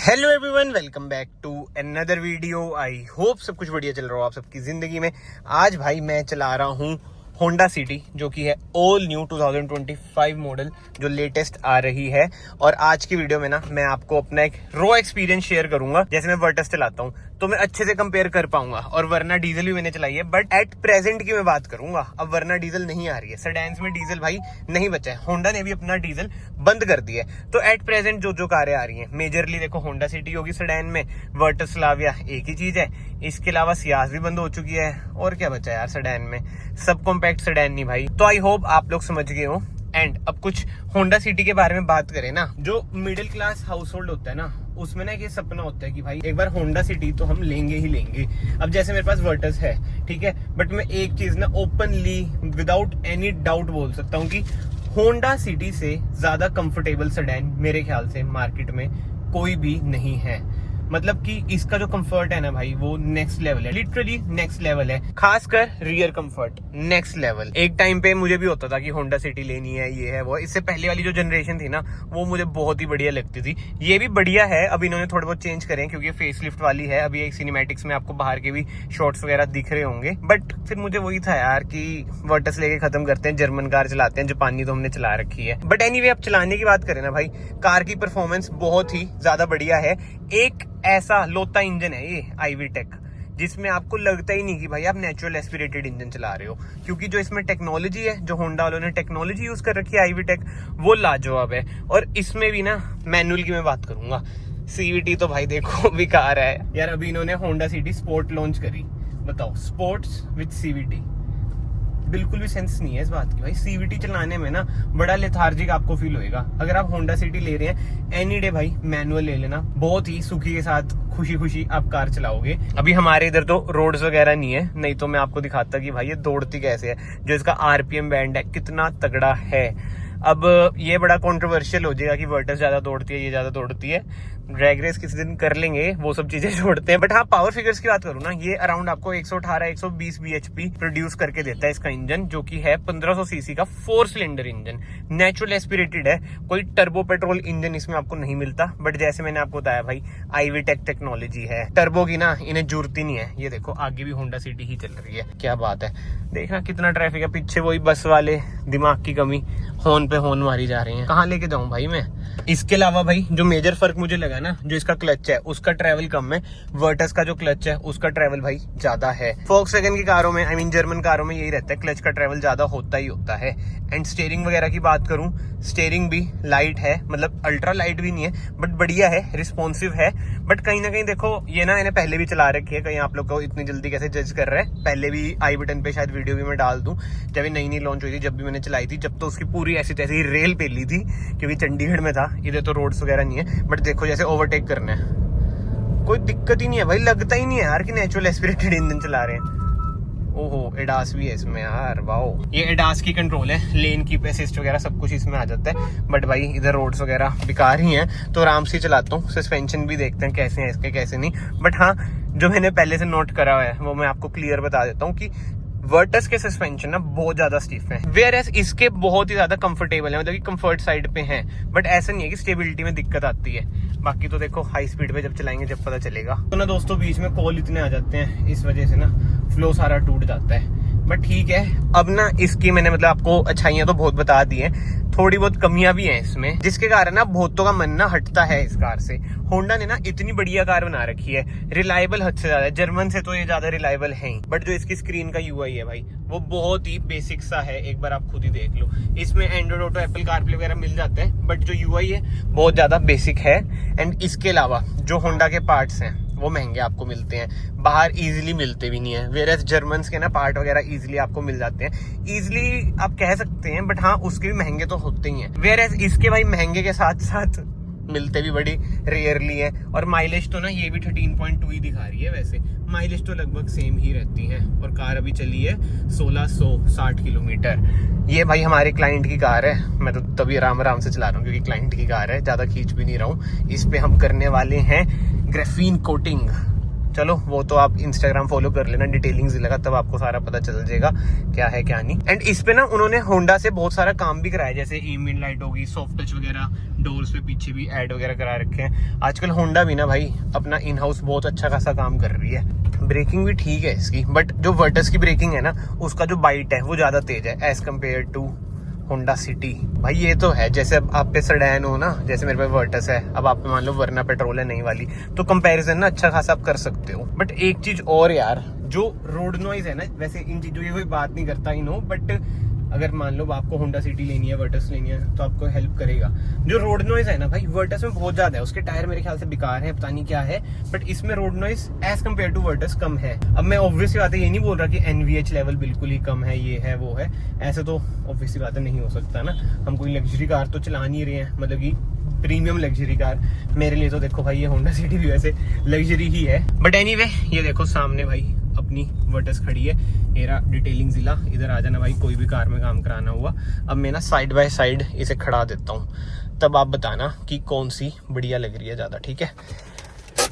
Hello everyone, welcome back to another video. I hope सब कुछ बढ़िया चल रहा हो आप सबकी जिंदगी में। आज भाई मैं चला रहा हूँ होंडा सिटी, जो कि है ऑल न्यू 2025 मॉडल, जो लेटेस्ट आ रही है। और आज की वीडियो में ना मैं आपको अपना एक रॉ एक्सपीरियंस शेयर करूंगा। जैसे मैं वर्टस चलाता हूँ तो मैं अच्छे से कंपेयर कर पाऊंगा, और वरना डीजल भी मैंने चलाई है, बट एट प्रेजेंट की मैं बात करूंगा। अब वरना डीजल नहीं आ रही है, सेडान्स में डीजल भाई नहीं बचा है, होंडा ने भी अपना डीजल बंद कर दिया है। तो एट प्रेजेंट जो कारें आ रही हैं, मेजरली देखो होंडा सिटी होगी सेडान में, वर्टस स्लाविया एक ही चीज है। इसके अलावा सियाज भी बंद हो चुकी है, और क्या बचा है यार सेडान में, सब कॉम्पैक्ट सेडान नहीं भाई। तो आई होप आप लोग समझ गए हो। एंड अब कुछ होंडा सिटी के बारे में बात करें ना, जो मिडिल क्लास हाउस होल्ड होता है ना, उसमें ना ये सपना होता है कि भाई एक बार होंडा सिटी तो हम लेंगे ही लेंगे। अब जैसे मेरे पास वर्टस है, ठीक है, बट मैं एक चीज ना ओपनली विदाउट एनी डाउट बोल सकता हूँ कि होंडा सिटी से ज्यादा कंफर्टेबल सेडान मेरे ख्याल से मार्केट में कोई भी नहीं है। मतलब कि इसका जो कंफर्ट है ना भाई, वो नेक्स्ट लेवल है, लिटरली नेक्स्ट लेवल है। खासकर रियर कंफर्ट नेक्स्ट लेवल। एक टाइम पे मुझे भी होता था कि होंडा सिटी लेनी है, ये है वो। इससे पहले वाली जो जनरेशन थी ना, वो मुझे बहुत ही बढ़िया लगती थी। ये भी बढ़िया है, अब इन्होंने थोड़े बहुत चेंज करे हैं क्योंकि फेस लिफ्ट वाली है। अभी एक सिनेमैटिक्स में आपको बाहर के भी शॉट्स वगैरह दिख रहे होंगे। बट फिर मुझे वही था यार कि वर्टस लेके खत्म करते हैं, जर्मन कार चलाते हैं। जापानी तो हमने चला रखी है। बट एनीवे, अब चलाने की बात करें ना भाई, कार की परफॉर्मेंस बहुत ही ज्यादा बढ़िया है। एक ऐसा लोता इंजन है ये आईवी टेक, जिसमें आपको लगता ही नहीं कि भाई आप नेचुरल एस्पिरेटेड इंजन चला रहे हो, क्योंकि जो इसमें टेक्नोलॉजी है, जो होंडा वालों ने टेक्नोलॉजी यूज कर रखी है आईवी टेक, वो लाजवाब है। और इसमें भी ना मैनुअल की मैं बात करूंगा, सीवीटी तो भाई देखो बेकार है यार। अभी इन्होंने होंडा सिटी स्पोर्ट लॉन्च करी, बताओ, स्पोर्ट्स विद सीवीटी, बिल्कुल भी सेंस नहीं है इस बात की भाई। सीवीटी चलाने में ना बड़ा लेथार्जिक आपको फील होएगा। अगर आप होंडा सिटी ले रहे हैं एनी डे भाई, मैनुअल ले लेना, बहुत ही सुखी के साथ खुशी खुशी आप कार चलाओगे। अभी हमारे इधर तो रोड्स वगैरह नहीं है, नहीं तो मैं आपको दिखाता कि भाई ये दौड़ती कैसे है। जो इसका आरपीएम बैंड है कितना तगड़ा है। अब ये बड़ा कंट्रोवर्शियल हो जाएगा कि वर्टस ज्यादा दौड़ती है, ये ज्यादा दौड़ती है। ड्रैग रेस किसी दिन कर लेंगे, वो सब चीजें छोड़ते हैं। बट हाँ, पावर फिगर्स की बात करूँ ना, ये अराउंड आपको 118-120 bhp प्रोड्यूस करके देता है इसका इंजन, जो कि है 1500 सीसी का 4 सिलेंडर इंजन। नेचुरल एस्पिरेटेड है, कोई टर्बो पेट्रोल इंजन इसमें आपको नहीं मिलता। बट जैसे मैंने आपको बताया भाई, आईवी टेक टेक्नोलॉजी है, टर्बो की ना इन्हें जरूरत ही नहीं है। ये देखो आगे भी होंडा सिटी ही चल रही है, क्या बात है। देखना कितना ट्रैफिक है, पीछे वही बस वाले, दिमाग की कमी, हॉर्न पे हॉर्न मारी जा रही है। कहाँ लेके जाऊं भाई मैं। इसके अलावा भाई जो मेजर फर्क मुझे लगा ना, जो इसका क्लच है उसका ट्रैवल कम है, वर्टस का जो क्लच है उसका ट्रैवल भाई ज्यादा है। वोक्सवैगन की कारों में, आई मीन जर्मन कारों में यही रहता है, क्लच का ट्रैवल ज्यादा होता ही होता है। एंड स्टीयरिंग वगैरह की बात करूं, स्टीयरिंग भी लाइट है, मतलब अल्ट्रा लाइट भी नहीं है, बट बढ़िया है, रिस्पॉन्सिव है। बट कहीं ना कहीं देखो, ये ना मैंने पहले भी चला रखी है, कहीं आप लोग को इतनी जल्दी कैसे जज कर रहे हैं। पहले भी आई बटन पे शायद वीडियो भी मैं डाल दूं, जब ये नई लॉन्च हुई थी, जब भी मैंने चलाई थी, जब तो उसकी पूरी ऐसी तैसी रेल पे ली थी, क्योंकि चंडीगढ़ में था। इधर तो रोड्स वगैरह नहीं है, बट देखो जैसे ओवरटेक करना है, कोई दिक्कत ही नहीं है भाई। लगता ही नहीं है यार कि नेचुरल एस्पिरेटेड इंजन चला रहे हैं। ओहो, एडास भी है इसमें यार, वाओ। ये एडास की कंट्रोल है, लेन कीप असिस्ट वगैरह सब कुछ इसमें आ जाता है। बट भाई इधर रोड्स वगैरह बेकार ही हैं, तो आराम से चलाता हूँ। सस्पेंशन भी देखते हैं कैसे हैं इसके, कैसे नहीं। बट हाँ, जो मैंने पहले से नोट करा हुआ है वो मैं आपको क्लियर बता देता हूँ कि वर्टस के सस्पेंशन ना बहुत ज्यादा स्टिफ है, वेयरएज इसके बहुत ही ज्यादा कंफर्टेबल है, मतलब कि कंफर्ट साइड पे है। बट ऐसा नहीं है कि स्टेबिलिटी में दिक्कत आती है। बाकी तो देखो हाई स्पीड पे जब चलाएंगे जब पता चलेगा। तो ना दोस्तों, बीच में कॉल इतने आ जाते हैं, इस वजह से ना फ्लो सारा टूट जाता है। बट ठीक है, अब ना इसकी मैंने मतलब आपको अच्छाइयां तो बहुत बता दी हैं, थोड़ी बहुत कमियां भी हैं इसमें, जिसके कारण ना बहुतों का मन ना हटता है इस कार से। होंडा ने ना इतनी बढ़िया कार बना रखी है, रिलायबल हद से ज्यादा है, जर्मन से तो ये ज्यादा रिलायबल है ही। बट जो इसकी स्क्रीन का यूआई है भाई, वो बहुत ही बेसिक सा है, एक बार आप खुद ही देख लो। इसमें एंड्रॉइड ऑटो, एप्पल कारप्ले वगैरह मिल जाते हैं, बट जो यूआई है बहुत ज्यादा बेसिक है। एंड इसके अलावा जो होंडा के पार्ट्स हैं वो महंगे आपको मिलते हैं, बाहर इजीली मिलते भी नहीं है। वेरएस जर्मन्स के ना पार्ट वगैरह इजीली आपको मिल जाते हैं, इजीली आप कह सकते हैं, बट हाँ उसके भी महंगे तो होते ही हैं। वेरएस इसके भाई महंगे के साथ साथ मिलते भी बड़ी रेयरली है। और माइलेज तो ना ये भी 13.2 ही दिखा रही है, वैसे माइलेज तो लगभग सेम ही रहती है। और कार अभी चली है 1660 किलोमीटर। ये भाई हमारे क्लाइंट की कार है, मैं तो तभी आराम से चला रहा हूँ क्योंकि क्लाइंट की कार है, ज्यादा खींच भी नहीं रहा हूँ। इस पे हम करने वाले हैं ग्रेफीन कोटिंग। चलो वो तो आप इंस्टाग्राम फॉलो कर लेना, डिटेलिंग्स लगा तब आपको सारा पता चल जाएगा क्या है क्या नहीं। एंड इस पे ना उन्होंने होंडा से बहुत सारा काम भी कराया, जैसे एम्बिएंट लाइट होगी, सॉफ्ट टच वगैरह, डोर्स पे पीछे भी ऐड वगैरह करा रखे हैं। आजकल होंडा भी ना भाई अपना इन हाउस बहुत अच्छा खासा काम कर रही है। ब्रेकिंग भी ठीक है इसकी, बट जो वर्टस की ब्रेकिंग है ना उसका जो बाइट है वो ज्यादा तेज है as compare to Honda City. भाई ये तो है, जैसे अब आप पे सेडान हो ना, जैसे मेरे पे वर्टस है, अब आप पे मान लो वरना पेट्रोल है नई वाली, तो कंपैरिजन ना अच्छा खासा आप कर सकते हो। बट एक चीज और यार, जो रोड नॉइज है ना, वैसे इन चीजों की कोई बात नहीं करता ही नो, बट अगर मान लो आपको होंडा सिटी लेनी है, वर्टस लेनी है, तो आपको हेल्प करेगा। जो रोड नॉइज है ना भाई वर्टस में बहुत ज्यादा है, उसके टायर मेरे ख्याल से बेकार है, पता नहीं क्या है, बट इसमें road noise as compare to Virtus कम है। अब मैं ऑब्वियसली बात है ये नहीं बोल रहा कि NVH लेवल बिल्कुल ही कम है, ये है वो है, ऐसे तो ऑब्वियसली बात है नहीं हो सकता ना। हम कोई लग्जरी कार तो चला नहीं रहे हैं, मतलब कि प्रीमियम लग्जरी कार। मेरे लिए तो देखो भाई ये होंडा सिटी भी वैसे लग्जरी ही है। बट एनीवे ये देखो सामने भाई अपनी वर्टस खड़ी है, मेरा डिटेलिंग जिला। इधर आ जाना भाई कोई भी कार में काम कराना हुआ। अब मैं ना साइड बाय साइड इसे खड़ा देता हूँ, तब आप बताना कि कौन सी बढ़िया लग रही है ज़्यादा, ठीक है।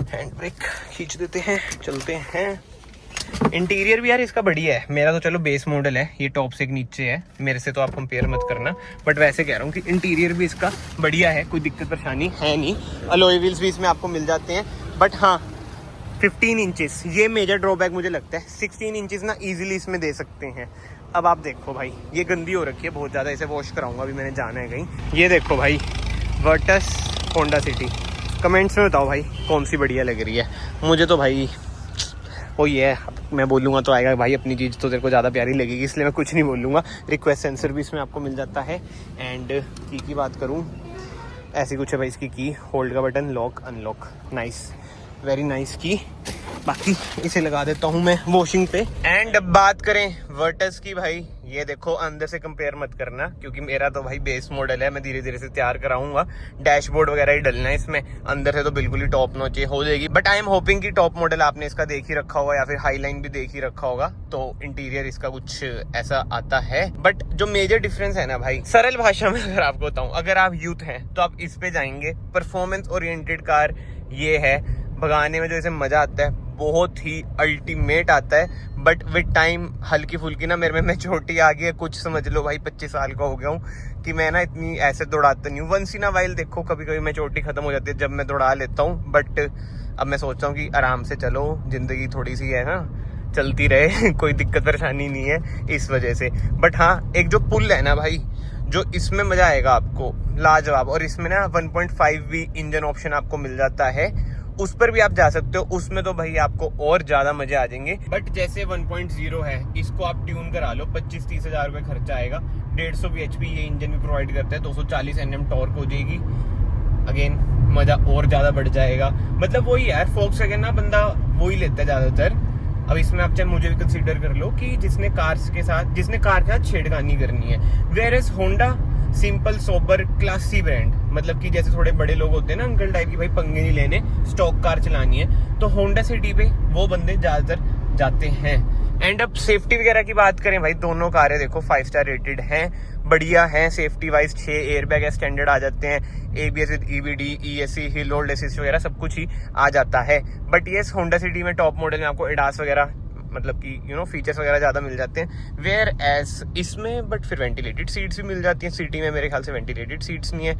हैंड ब्रेक खींच देते हैं, चलते हैं। इंटीरियर भी यार इसका बढ़िया है। मेरा तो चलो बेस मॉडल है, ये टॉप से एक नीचे है, मेरे से तो आप कंपेयर मत करना, बट वैसे कह रहा हूँ कि इंटीरियर भी इसका बढ़िया है, कोई दिक्कत परेशानी है नहीं। अलॉय व्हील्स भी इसमें आपको मिल जाते हैं, बट हाँ 15 इंचेस ये मेजर ड्रॉबैक मुझे लगता है। 16 इंचेस ना इजीली इसमें दे सकते हैं। अब आप देखो भाई ये गंदी हो रखी है बहुत ज़्यादा, इसे वॉश कराऊंगा, अभी मैंने जाना है कहीं। ये देखो भाई वर्टस होंडा सिटी, कमेंट्स में बताओ भाई कौन सी बढ़िया लग रही है। मुझे तो भाई वही है, मैं बोलूँगा तो आएगा भाई अपनी चीज़ तो तेरे को ज़्यादा प्यारी लगेगी, इसलिए मैं कुछ नहीं बोलूँगा। रिक्वेस्ट सेंसर भी इसमें आपको मिल जाता है। एंड की बात करूँ, ऐसी कुछ है भाई इसकी की, होल्ड का button, lock unlock, nice, very nice की। बाकी इसे लगा देता हूँ मैं वॉशिंग पे। एंड अब बात करें वर्टस की, भाई ये देखो अंदर से कंपेयर मत करना, क्योंकि मेरा तो भाई बेस मॉडल है, मैं धीरे धीरे से तैयार कराऊंगा। डैशबोर्ड वगैरह ही डलना है इसमें, अंदर से तो बिल्कुल ही टॉप नॉच हो जाएगी। बट आई एम होपिंग कि टॉप मॉडल आपने इसका देख ही रखा होगा या फिर हाई लाइन भी देख ही रखा होगा, तो इंटीरियर इसका कुछ ऐसा आता है। बट जो मेजर डिफरेंस है ना भाई, सरल भाषा में अगर आपको बताऊं, अगर आप यूथ हैं तो आप इस पे जाएंगे। परफॉर्मेंस ओरिएंटेड कार ये है, भगाने में जो इसे मजा आता है बहुत ही अल्टीमेट आता है। बट विद टाइम हल्की फुल्की ना मेरे में मैच्योरिटी आ गई है, कुछ समझ लो भाई 25 साल का हो गया हूँ कि मैं ना इतनी ऐसे दौड़ाता नहीं हूँ। वंस इन अ वाइल देखो कभी कभी मैच्योरिटी खत्म हो जाती है जब मैं दौड़ा लेता हूँ, बट अब मैं सोचता हूँ कि आराम से चलो, जिंदगी थोड़ी सी है ना, चलती रहे कोई दिक्कत परेशानी नहीं है इस वजह से। बट हाँ एक जो पुल है ना भाई, जो इसमें मजा आएगा आपको लाजवाब। और इसमें ना 1.5V इंजन ऑप्शन आपको मिल जाता है, उस पर भी आप जा सकते हो, उसमें तो भाई आपको और ज्यादा मजे आ जाएंगे। बट जैसे 1.0 है, इसको आप ट्यून करा लो, 25-30 हजार रुपये खर्चा आएगा। 150 bhp ये इंजन भी प्रोवाइड करता है, 240 Nm टॉर्क हो जाएगी। अगेन मजा और ज्यादा बढ़ जाएगा। मतलब वही यार, फोक्सवैगन ना बंदा वही लेता है ज्यादातर। अब इसमें आप चाहे मुझे भी कंसीडर कर लो कि जिसने कार के साथ छेड़खानी करनी है। Where as Honda simple sober classy brand, मतलब कि जैसे थोड़े बड़े लोग होते हैं ना अंकल टाइप की, भाई पंगे नहीं लेने, स्टॉक कार चलानी है, तो होंडा सिटी पे वो बंदे ज्यादातर जाते हैं। एंड अब सेफ्टी वगैरह की बात करें भाई, दोनों कारें देखो 5 स्टार रेटेड हैं, बढ़िया हैं सेफ्टी वाइज। 6 एयरबैग स्टैंडर्ड आ जाते हैं, ABS with EBD, ESC, hill hold assist वगैरह सब कुछ ही आ जाता है। बट ये होंडा सिटी में टॉप मॉडल में आपको एडास वगैरह, मतलब कि फीचर्स वगैरह ज़्यादा मिल जाते हैं। वेयर एज इसमें बट फिर वेंटिलेटेड सीट्स भी मिल जाती हैं। सिटी में मेरे ख्याल से वेंटिलेटेड सीट्स नहीं है,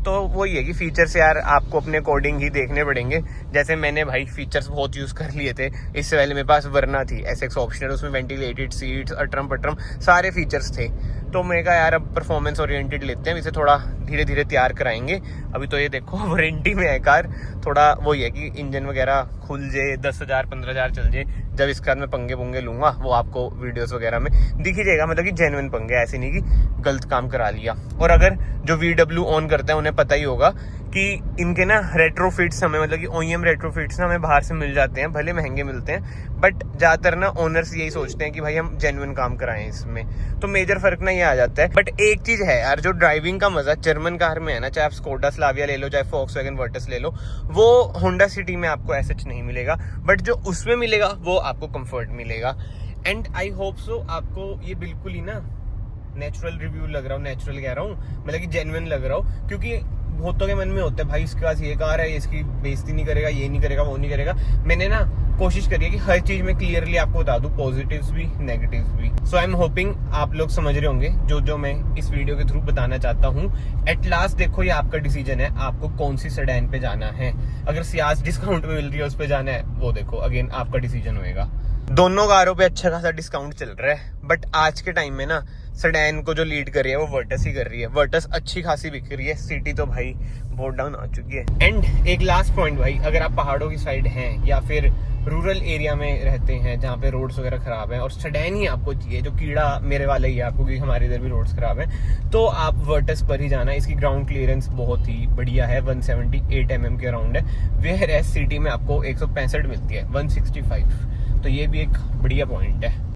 तो वही है कि फीचर्स यार आपको अपने अकॉर्डिंग ही देखने पड़ेंगे। जैसे मैंने भाई फीचर्स बहुत यूज़ कर लिए थे, इससे पहले मेरे पास वरना थी SX ऑप्शनल, उसमें वेंटिलेटेड सीट्स, अट्रम पट्रम सारे फीचर्स थे। तो मैं कहा यार अब परफॉर्मेंस ओरिएंटेड लेते हैं, इसे थोड़ा धीरे धीरे तैयार कराएंगे। अभी तो ये देखो वारंटी में है कार, थोड़ा वही है कि इंजन वगैरह खुल जाए, 10,000 15,000 चल जाए। जब इसके बाद मैं पंगे पुंगे लूंगा वो आपको वीडियोस वगैरह में दिख ही जाएगा, मतलब कि जेन्युइन पंगे, ऐसे नहीं कि गलत काम करा लिया। और अगर जो VW ऑन करते हैं उन्हें पता ही होगा कि इनके ना रेट्रोफिट्स हमें, मतलब कि OEM रेट्रोफिट्स ना हमें बाहर से मिल जाते हैं, भले महंगे मिलते हैं, बट ज़्यादातर ना ओनर्स यही सोचते हैं कि भाई हम जेन्युइन काम कराएं इसमें, तो मेजर फर्क ना ये आ जाता है। बट एक चीज़ है यार, जो ड्राइविंग का मजा जर्मन कार में है ना, चाहे आप स्कोडा स्लाविया ले लो, चाहे फोक्सवैगन वर्टस ले लो, वो होंडा सिटी में आपको ऐसा नहीं मिलेगा, बट जो उसमें मिलेगा वो आपको कंफर्ट मिलेगा। एंड आई होप सो आपको ये बिल्कुल ही ना नेचुरल रिव्यू लग रहा हूँ, नेचुरल कह रहा हूँ, मतलब कि जेन्युइन लग रहा हो, क्योंकि बहुतों के मन में होता है भाई इसके पास ये कार है, इसकी बेइज्जती नहीं करेगा, ये नहीं करेगा, वो नहीं करेगा। मैंने ना कोशिश करी है कि हर चीज में क्लियरली आपको बता दूं, पॉजिटिव्स भी नेगेटिव्स भी। सो आई एम होपिंग आप लोग समझ रहे होंगे जो मैं इस वीडियो के थ्रू बताना चाहता हूँ। एट लास्ट देखो ये आपका डिसीजन है, आपको कौन सी सेडान पे जाना है। अगर सियाज डिस्काउंट में मिल रही है उस पे जाना है, वो देखो अगेन आपका डिसीजन होएगा। दोनों कारों पे अच्छा खासा डिस्काउंट चल रहा है, बट आज के टाइम में ना सेडान को जो लीड कर रही है वो वर्टस ही कर रही है। वर्टस अच्छी खासी बिक रही है, सिटी तो भाई बहुत डाउन आ चुकी है। एंड एक लास्ट पॉइंट भाई, अगर आप पहाड़ों की साइड हैं या फिर रूरल एरिया में रहते हैं जहाँ पे रोड्स वगैरह खराब हैं और सेडान ही आपको चाहिए, जो कीड़ा मेरे वाला ही है आपको, क्योंकि हमारे इधर भी रोड्स खराब हैं, तो आप वर्टस पर ही जाना। इसकी ग्राउंड क्लियरेंस बहुत ही बढ़िया है, 178 mm के अराउंड है। वेयर एज सिटी में आपको 165 मिलती है, 165। तो ये भी एक बढ़िया पॉइंट है।